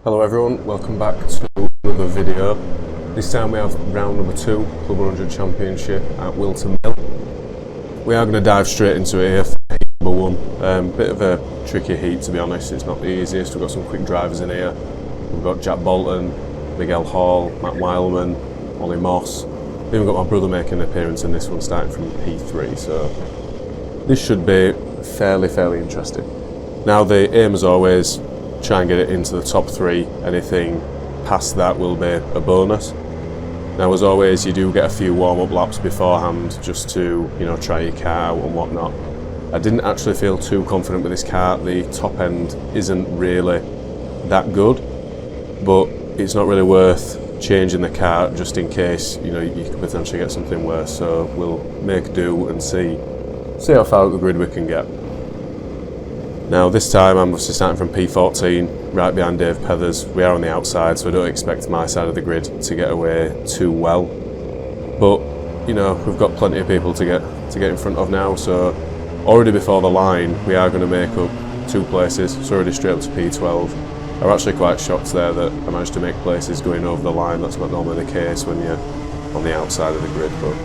Hello everyone, welcome back to another video. This time we have round number 2, Club 100 Championship at Whilton. We are going to dive straight into it here for heat number 1. Bit of a tricky heat, to be honest. It's not the easiest. We've got some quick drivers in here. We've got Jack Bolton, Miguel Hall, Matt Wildman, Ollie Moss. We've even got my brother making an appearance in this one, starting from P3, so this should be fairly interesting. Now the aim, as always, try and get it into the top 3. Anything past that will be a bonus. Now, as always, you do get a few warm-up laps beforehand just to, try your car out and whatnot. I didn't actually feel too confident with this car. The top end isn't really that good, but it's not really worth changing the car just in case, you could potentially get something worse. So we'll make do and see how far out the grid we can get. Now this time I'm obviously starting from P14, right behind Dave Pethers. We are on the outside, so I don't expect my side of the grid to get away too well. But, we've got plenty of people to get in front of now, so already before the line we are going to make up 2 places, so already straight up to P12. I'm actually quite shocked there that I managed to make places going over the line. That's not normally the case when you're on the outside of the grid. But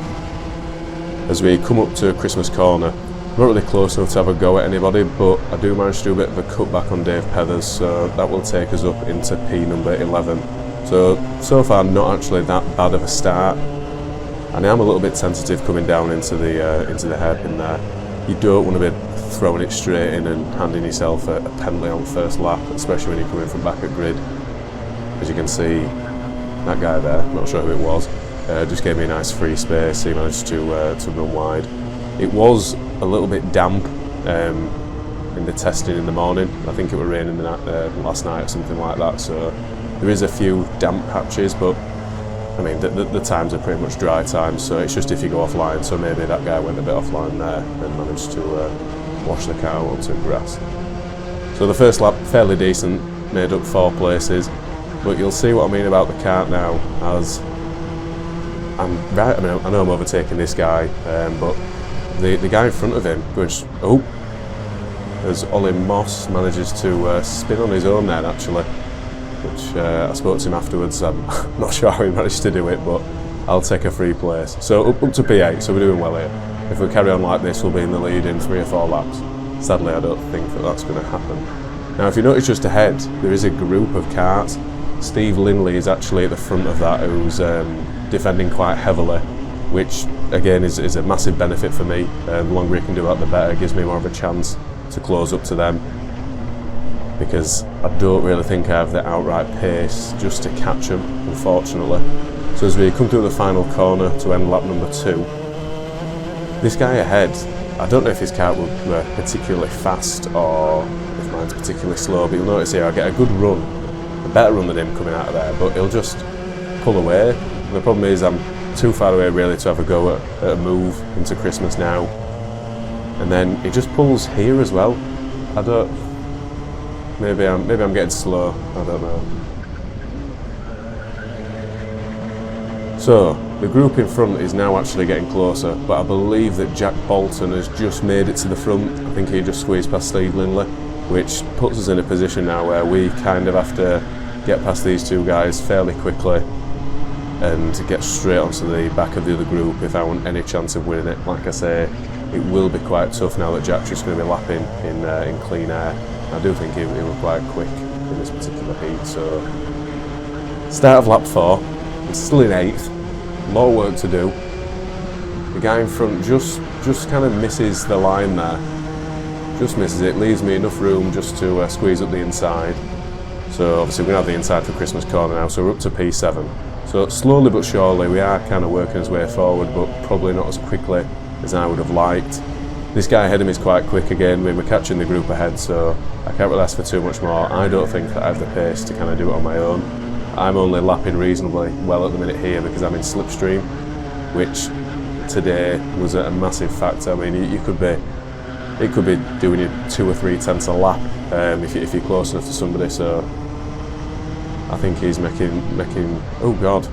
as we come up to Christmas Corner, I'm not really close enough to have a go at anybody, but I do manage to do a bit of a cutback on Dave Pethers, so that will take us up into P number 11. So far not actually that bad of a start, and I am a little bit tentative coming down into the hairpin there. You don't want to be throwing it straight in and handing yourself a penalty on first lap, especially when you're coming from back at grid. As you can see, that guy there, not sure who it was, just gave me a nice free space. He managed to run wide. It was a little bit damp in the testing in the morning. I think it was raining last night or something like that, so there is a few damp patches, but I mean the times are pretty much dry times, so it's just if you go offline. So maybe that guy went a bit offline there and managed to wash the car onto grass. So the first lap, fairly decent, made up 4 places, but you'll see what I mean about the kart now, as I know I'm overtaking this guy, but the guy in front of him goes, as Ollie Moss manages to spin on his own there actually, which I spoke to him afterwards. I'm not sure how he managed to do it, but I'll take a free place. So up to P8, so we're doing well here. If we carry on like this, we'll be in the lead in 3 or 4 laps. Sadly, I don't think that's going to happen. Now, if you notice just ahead, there is a group of karts. Steve Linley is actually at the front of that, who's defending quite heavily, which again is a massive benefit for me. The longer he can do that, the better. It gives me more of a chance to close up to them, because I don't really think I have the outright pace just to catch them, unfortunately. So as we come through the final corner to end lap number 2, this guy ahead, I don't know if his car were particularly fast or if mine's particularly slow, but you'll notice here I get a good run, a better run than him coming out of there, but he'll just pull away. And the problem is I'm too far away really to have a go at a move into Christmas now, and then he just pulls here as well. I don't. Maybe I'm getting slow. I don't know. So the group in front is now actually getting closer, but I believe that Jack Bolton has just made it to the front. I think he just squeezed past Steve Linley, which puts us in a position now where we kind of have to get past these 2 guys fairly quickly and get straight onto the back of the other group if I want any chance of winning it. Like I say, it will be quite tough now that Jack's just going to be lapping in clean air. I do think he was quite quick in this particular heat. So start of lap 4, I'm still in 8th, a lot of work to do. The guy in front just kind of misses the line there, just misses it, leaves me enough room just to squeeze up the inside. So obviously we're going to have the inside for Christmas Corner now, so we're up to P7. So slowly but surely we are kind of working his way forward, but probably not as quickly as I would have liked. This guy ahead of me is quite quick again. We're catching the group ahead, so I can't really ask for too much more. I don't think that I have the pace to kind of do it on my own. I'm only lapping reasonably well at the minute here because I'm in slipstream, which today was a massive factor. I mean, it could be doing you 2 or 3 tenths a lap if you're close enough to somebody. So I think he's making. Oh God!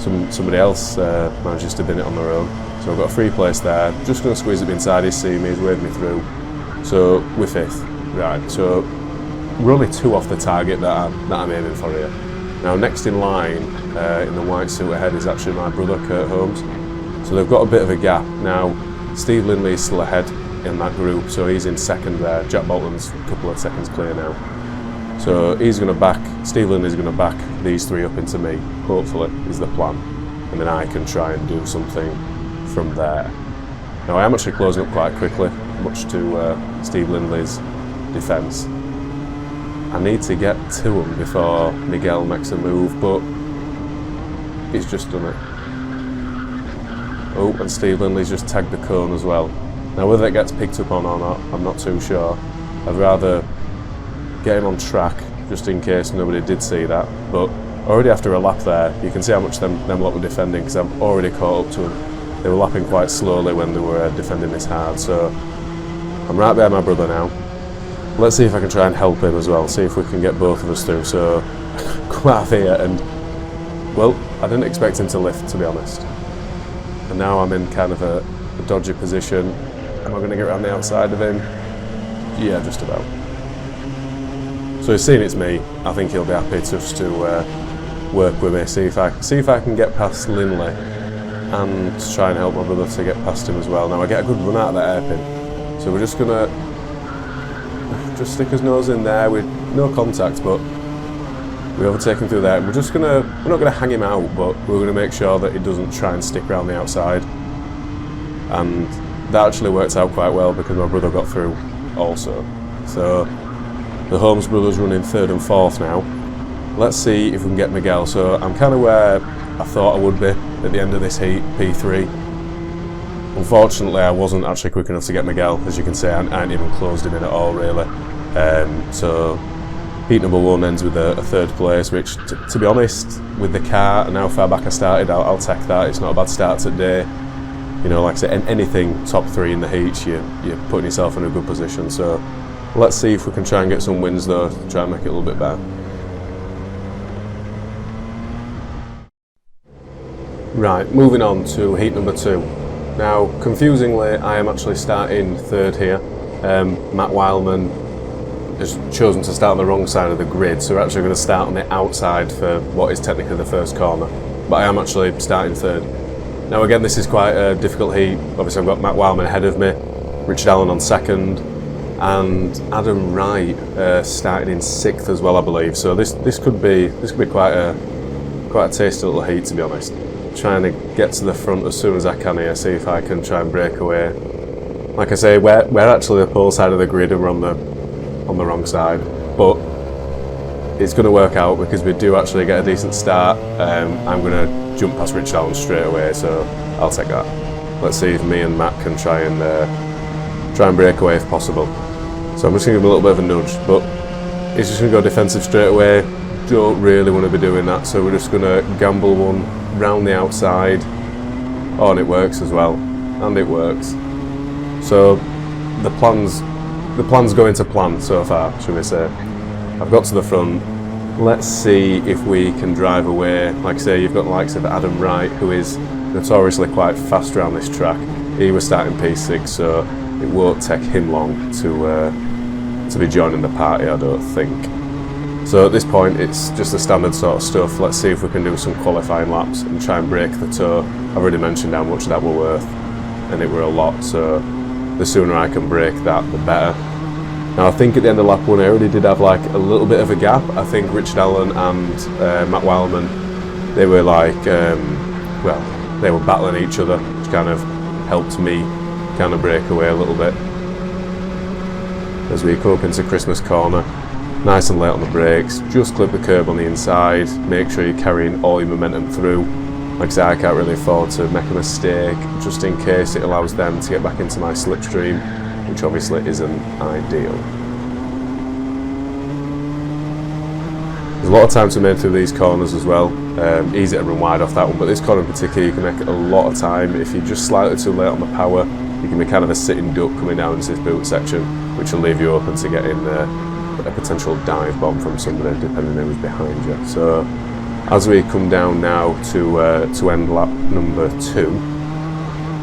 Somebody else manages to bin it on their own. So I've got a free place there. Just going to squeeze it inside. He's seen me. He's waved me through. So we're 5th. Right. So we're only 2 off the target that I'm aiming for here. Now next in line, in the white suit ahead, is actually my brother Kurt Holmes. So they've got a bit of a gap. Now Steve Lindley is still ahead in that group, so he's in second there. Jack Bolton's a couple of seconds clear now. So he's going to back, Steve Lindley's going to back these 3 up into me, hopefully, is the plan. And then I can try and do something from there. Now I am actually closing up quite quickly, much to Steve Lindley's defence. I need to get to him before Miguel makes a move, but he's just done it. Oh, and Steve Lindley's just tagged the cone as well. Now whether it gets picked up on or not, I'm not too sure. I'd rather get him on track, just in case nobody did see that. But already after a lap there, you can see how much them lot were defending, because I've already caught up to them. They were lapping quite slowly when they were defending this hard, so I'm right behind my brother now. Let's see if I can try and help him as well, see if we can get both of us through. So, come out of here and, well, I didn't expect him to lift, to be honest. And now I'm in kind of a dodgy position. Am I going to get around the outside of him? Yeah, just about. So he's seen it's me. I think he'll be happy just to work with me, see if I can get past Lindley and try and help my brother to get past him as well. Now I get a good run out of that hairpin, so we're just gonna just stick his nose in there with no contact, but we overtake him through there. We're not gonna hang him out, but we're gonna make sure that he doesn't try and stick around the outside. And that actually worked out quite well because my brother got through also. So the Holmes brothers running 3rd and 4th now. Let's see if we can get Miguel. So I'm kind of where I thought I would be at the end of this heat, P3. Unfortunately, I wasn't actually quick enough to get Miguel. As you can see, I hadn't even closed him in at all, really. So heat number 1 ends with a 3rd place, which, to be honest, with the car and how far back I started, I'll take that. It's not a bad start today. You know, like I said, anything top 3 in the heats, you're putting yourself in a good position. So let's see if we can try and get some wins, though, to try and make it a little bit better. Right, moving on to heat number 2. Now, confusingly, I am actually starting 3rd here. Matt Whilton has chosen to start on the wrong side of the grid, so we're actually going to start on the outside for what is technically the first corner. But I am actually starting 3rd. Now again, this is quite a difficult heat. Obviously I've got Matt Whilton ahead of me, Richard Allen on 2nd, and Adam Wright starting in 6th as well, I believe. So this could be quite a tasty little heat, to be honest. Trying to get to the front as soon as I can here, see if I can try and break away. Like I say, we're actually the pole side of the grid and we're on the wrong side, but it's going to work out because we do actually get a decent start. I'm going to jump past Richard Allen straight away, so I'll take that. Let's see if me and Matt can try and break away if possible. So I'm just going to give him a little bit of a nudge, but he's just going to go defensive straight away. Don't really want to be doing that, so we're just going to gamble one round the outside. Oh, and it works as well, and it works. So the plan's going to plan so far, should we say. I've got to the front. Let's see if we can drive away. Like I say, you've got the likes of Adam Wright, who is notoriously quite fast around this track. He was starting P6, so it won't take him long to be joining the party, I don't think. So at this point, it's just the standard sort of stuff. Let's see if we can do some qualifying laps and try and break the toe. I've already mentioned how much that were worth, and it were a lot, so the sooner I can break that, the better. Now I think at the end of lap 1 I already did have like a little bit of a gap. I think Richard Allen and Matt Whilton, they were like, well, they were battling each other, which kind of helped me kind of break away a little bit. As we come up into Christmas corner, nice and late on the brakes, just clip the curb on the inside, make sure you're carrying all your momentum through. Like I say, I can't really afford to make a mistake, just in case it allows them to get back into my slipstream, which obviously isn't ideal. There's a lot of time to make through these corners as well. Easy to run wide off that one, but this corner in particular you can make a lot of time. If you're just slightly too late on the power, you can be kind of a sitting duck coming down into this boot section, which will leave you open to getting a potential dive bomb from somebody, depending on who's behind you. So as we come down now to end lap number 2,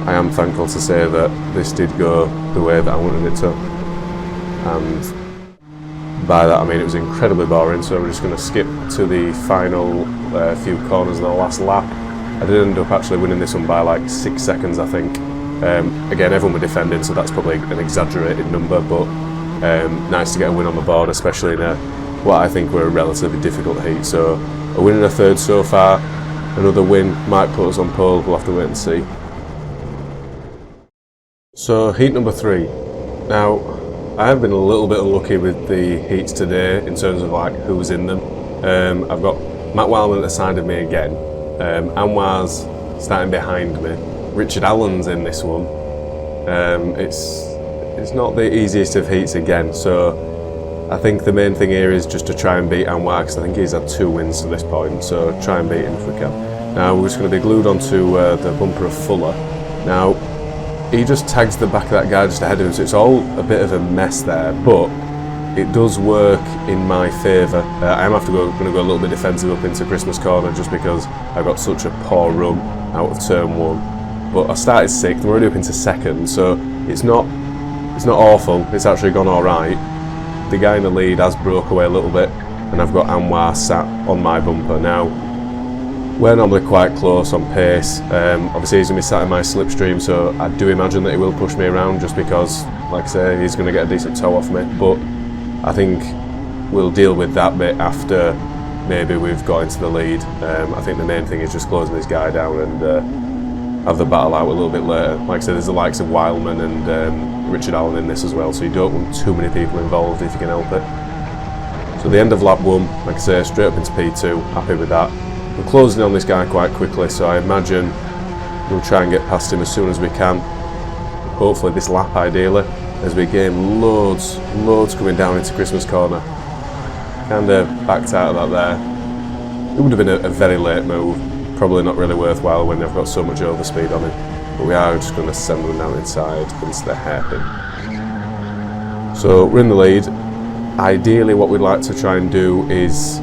I am thankful to say that this did go the way that I wanted it to, and By that I mean it was incredibly boring, so we're just going to skip to the final few corners of the last lap. I did end up actually winning this one by like 6 seconds, I think. Again, everyone were defending, so that's probably an exaggerated number, but nice to get a win on the board, especially in what I think were a relatively difficult heat. So a win and a third so far. Another win might put us on pole, we'll have to wait and see. So heat number 3. Now, I have been a little bit unlucky with the heats today in terms of like who was in them. I've got Matt Whilton at the side of me again. Anwar's starting behind me. Richard Allen's in this one. It's not the easiest of heats again, so I think the main thing here is just to try and beat Anwar, because I think he's had 2 wins to this point, so try and beat him if we can. Now we're just going to be glued onto the bumper of Fuller. Now he just tags the back of that guy just ahead of him, so it's all a bit of a mess there, but it does work in my favour. I am going to go a little bit defensive up into Christmas corner just because I got such a poor run out of turn 1. But I started 6th, I'm already up into 2nd, so it's not awful, it's actually gone alright. The guy in the lead has broke away a little bit, and I've got Anwar sat on my bumper. Now, we're normally quite close on pace. Obviously he's going to be sat in my slipstream, so I do imagine that he will push me around just because, like I say, he's going to get a decent toe off me. But I think we'll deal with that bit after maybe we've got into the lead. I think the main thing is just closing this guy down and have the battle out a little bit later. Like I said, there's the likes of Wildman and Richard Allen in this as well, so you don't want too many people involved if you can help it. So the end of lap 1, like I say, straight up into P2, happy with that. We're closing on this guy quite quickly, so I imagine we'll try and get past him as soon as we can. Hopefully this lap ideally, as we gain loads coming down into Christmas corner. Kind of backed out of that there. It would have been a very late move, probably not really worthwhile when they've got so much overspeed on him. But we are just going to send them down inside into the hairpin. So we're in the lead. Ideally what we'd like to try and do is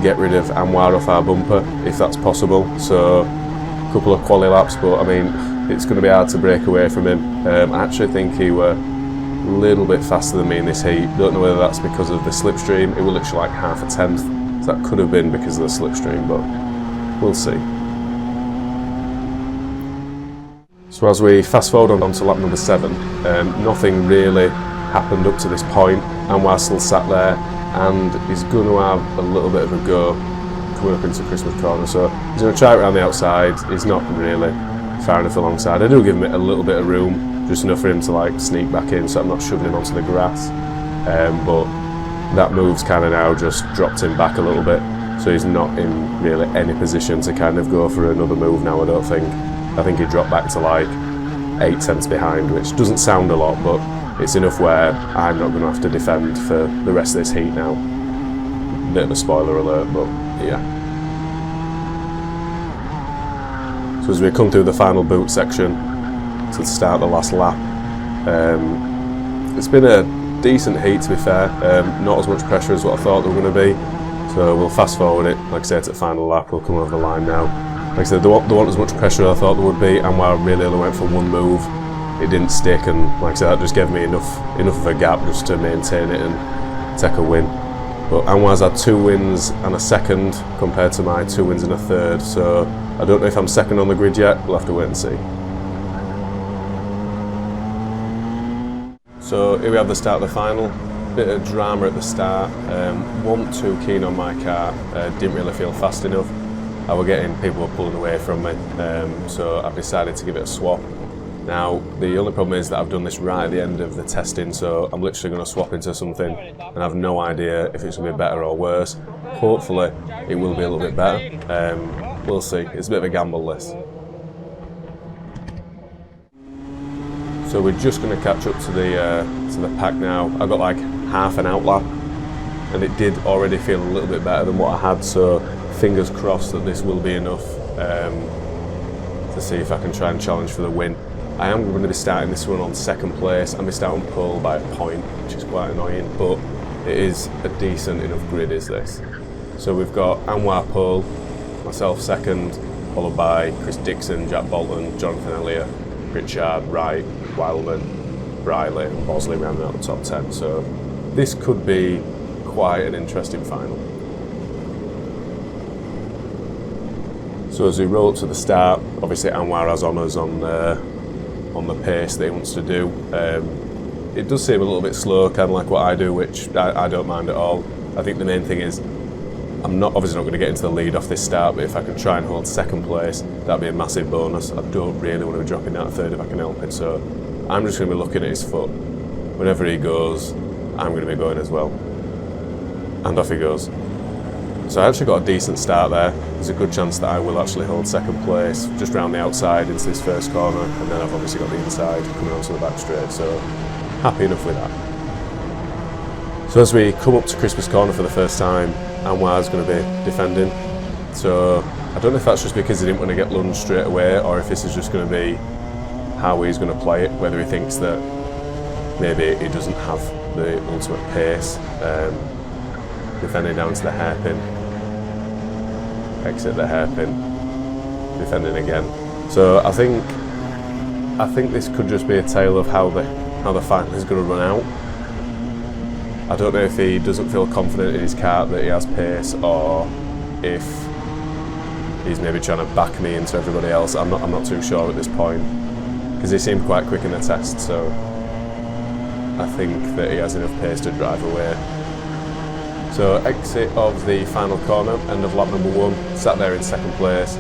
get rid of Anwar off our bumper, if that's possible. So a couple of quali laps, but I mean, it's going to be hard to break away from him. I actually think he were a little bit faster than me in this heat. Don't know whether that's because of the slipstream. It was literally like half a tenth. So that could have been because of the slipstream, but we'll see. So as we fast forward on to lap number 7, nothing really happened up to this point. Anwar still sat there, and he's going to have a little bit of a go coming up into Christmas corner. So he's going to try it around the outside. He's not really far enough alongside. I do give him a little bit of room, just enough for him to like sneak back in, so I'm not shoving him onto the grass. But that move's kind of now just dropped him back a little bit, so he's not in really any position to kind of go for another move now, I don't think. I think he dropped back to like 8 tenths behind, which doesn't sound a lot, but it's enough where I'm not going to have to defend for the rest of this heat now. Bit of a spoiler alert, but yeah. So as we come through the final boot section to start the last lap, it's been a decent heat to be fair, not as much pressure as what I thought there were going to be. So we'll fast forward it, like I say, to the final lap. We'll come over the line now. Like I said, there wasn't as much pressure as I thought there would be, and while I really only went for one move, it didn't stick, and like I said, that just gave me enough of a gap just to maintain it and take a win. But Anwar's had 2 wins and a 2nd compared to my 2 wins and a 3rd, so I don't know if I'm 2nd on the grid yet. We'll have to wait and see. So here we have the start of the final. Bit of drama at the start. Wasn't too keen on my car. Didn't really feel fast enough. I was getting people pulling away from me, so I've decided to give it a swap. Now, the only problem is that I've done this right at the end of the testing, so I'm literally going to swap into something and I have no idea if it's going to be better or worse. Hopefully, it will be a little bit better. We'll see. It's a bit of a gamble, this. So we're just going to catch up to the pack now. I've got like half an out lap, and it did already feel a little bit better than what I had, so fingers crossed that this will be enough to see if I can try and challenge for the win. I am going to be starting this one on 2nd place. I missed out on pole by a point, which is quite annoying, but it is a decent enough grid, is this. So we've got Anwar pole, myself 2nd, followed by Chris Dixon, Jack Bolton, Jonathan Elliott, Richard, Wright, Wildman, Briley and Bosley rounding out the top 10. So this could be quite an interesting final. So as we roll up to the start, obviously Anwar has honours on the pace that he wants to do. It does seem a little bit slow, kind of like what I do, which I don't mind at all. I think the main thing is I'm obviously not going to get into the lead off this start, but if I can try and hold second place, that'd be a massive bonus. I don't really want to be dropping down to third if I can help it, so I'm just going to be looking at his foot. Whenever he goes, I'm going to be going as well. And off he goes. So I actually got a decent start there. There's a good chance that I will actually hold second place, just round the outside into this first corner, and then I've obviously got the inside coming onto the back straight, so happy enough with that. So as we come up to Christmas corner for the first time, Anwar's going to be defending. So I don't know if that's just because he didn't want to get lunged straight away, or if this is just going to be how he's going to play it, whether he thinks that maybe he doesn't have the ultimate pace. Defending down to the hairpin, exit the hairpin, defending again. So I think this could just be a tale of how the final is going to run out. I don't know if he doesn't feel confident in his kart that he has pace, or if he's maybe trying to back me into everybody else. I'm not too sure at this point, because he seemed quite quick in the test, so I think that he has enough pace to drive away. So exit of the final corner, end of lap number 1, sat there in second place.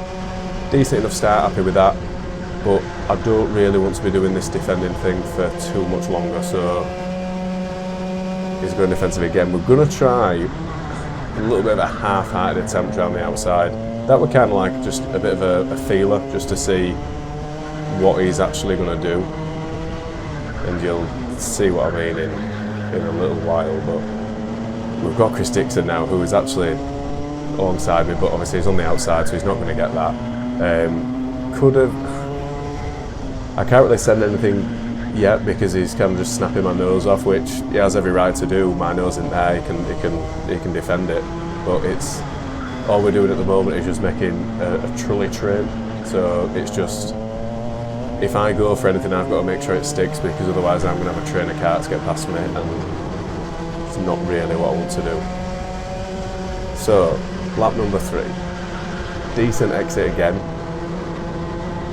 Decent enough start, happy with that, but I don't really want to be doing this defending thing for too much longer, so he's going defensive again. We're going to try a little bit of a half-hearted attempt around the outside. That were kind of like just a bit of a feeler, just to see what he's actually going to do, and you'll see what I mean in a little while. But we've got Chris Dixon now, who is actually alongside me, but obviously he's on the outside, so he's not going to get that. I can't really send anything yet because he's kind of just snapping my nose off, which he has every right to do. My nose isn't there, he can defend it, but it's all we're doing at the moment is just making a trolley train. So it's just, if I go for anything, I've got to make sure it sticks, because otherwise I'm going to have a train of carts get past me, and it's not really what I want to do. So lap number 3, decent exit again.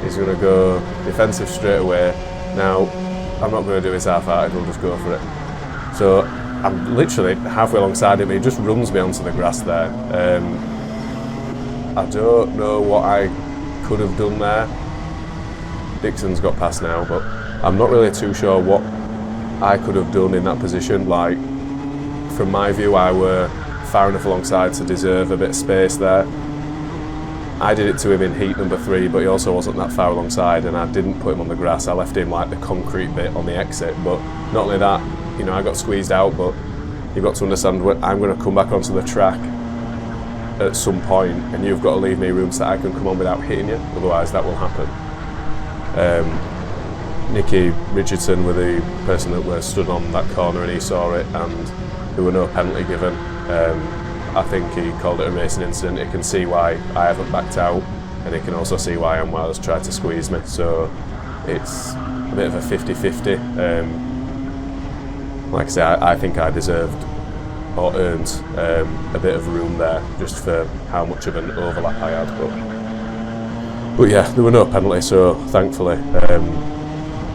He's going to go defensive straight away. Now, I'm not going to do his half-hearted, we'll just go for it. So I'm literally halfway alongside him, he just runs me onto the grass there. I don't know what I could have done there. Dixon's got past now, but I'm not really too sure what I could have done in that position. Like, from my view, I were far enough alongside to deserve a bit of space there. I did it to him in heat number 3, but he also wasn't that far alongside, and I didn't put him on the grass. I left him like the concrete bit on the exit. But not only that, you know, I got squeezed out, but you've got to understand, when I'm going to come back onto the track at some point, and you've got to leave me room so I can come on without hitting you, otherwise that will happen. Nicky Richardson were the person that was stood on that corner, and he saw it, and there were no penalty given. I think he called it a racing incident. He can see why I haven't backed out, and he can also see why Anwar's tried to squeeze me, so it's a bit of a 50-50. Like I say, I think I deserved or earned a bit of room there, just for how much of an overlap I had. But yeah, there were no penalties, so thankfully,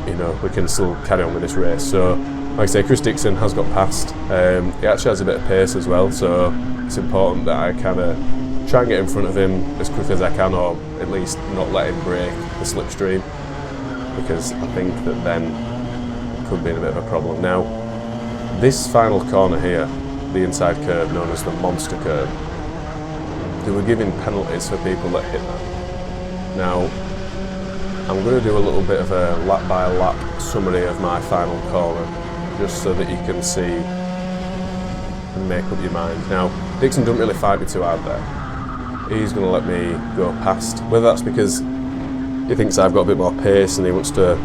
you know, we can still carry on with this race. So, like I say, Chris Dixon has got past. He actually has a bit of pace as well, so it's important that I kind of try and get in front of him as quick as I can, or at least not let him break the slipstream, because I think that then could be in a bit of a problem. Now, this final corner here, the inside curve known as the monster curve, they were giving penalties for people that hit that. Now, I'm going to do a little bit of a lap by lap summary of my final corner, just so that you can see and make up your mind. Now, Dixon doesn't really fight me too hard there. He's going to let me go past, whether that's because he thinks I've got a bit more pace and he wants to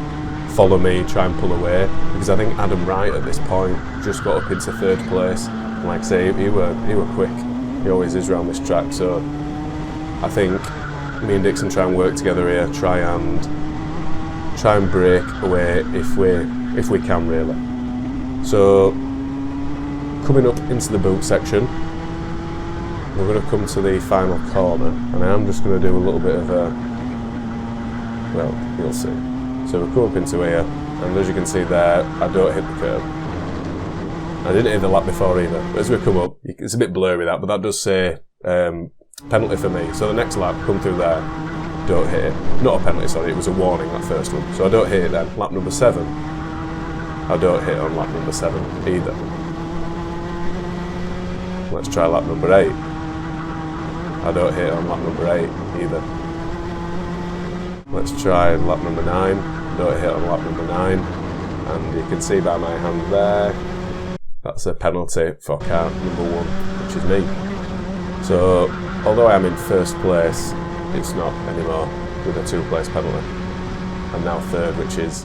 follow me, try and pull away, because I think Adam Wright at this point just got up into 3rd place, and like I say, he were quick. He always is around this track, so I think me and Dixon try and work together here, try and break away if we can, really. So coming up into the boot section. We're going to come to the final corner, and I am just going to do a little bit of a, well, you'll see. So we come up into here, and as you can see there, I don't hit the curb. I didn't hit the lap before either, but as we come up, it's a bit blurry that, but that does say penalty for me. So the next lap, come through there, don't hit it. Not a penalty, sorry, it was a warning, that first one. So I don't hit it then. Lap number 7, I don't hit on lap number 7 either. Let's try lap number 8. I don't hit on lap number 8 either. Let's try lap number 9. Don't hit on lap number 9. And you can see by my hand there, that's a penalty for car number 1, which is me. So, although I am in first place, it's not anymore with a 2-place penalty. I'm now third, which is,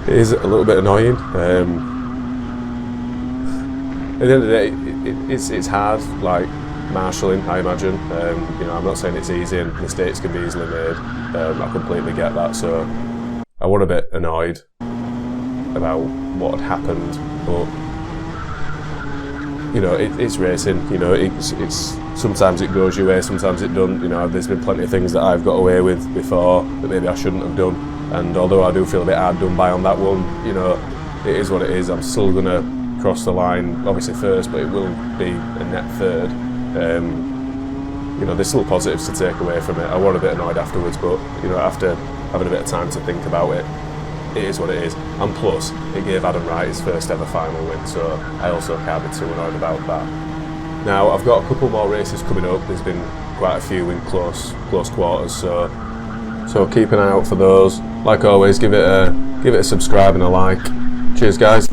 it is a little bit annoying. At the end of the day, it's hard, like marshalling, I imagine. You know, I'm not saying it's easy and mistakes can be easily made. I completely get that, so I was a bit annoyed about what had happened, but you know, it's racing. You know, it's sometimes it goes your way, sometimes it doesn't. You know, there's been plenty of things that I've got away with before that maybe I shouldn't have done. And although I do feel a bit hard done by on that one, you know, it is what it is. I'm still gonna cross the line, obviously first, but it will be a net third. You know, there's still positives to take away from it. I was a bit annoyed afterwards, but you know, after having a bit of time to think about it, it is what it is. And plus, it gave Adam Wright his first ever final win, so I also can't be too annoyed about that. Now, I've got a couple more races coming up. There's been quite a few in close quarters, so keep an eye out for those. Like always, give it a subscribe and a like. Cheers, guys.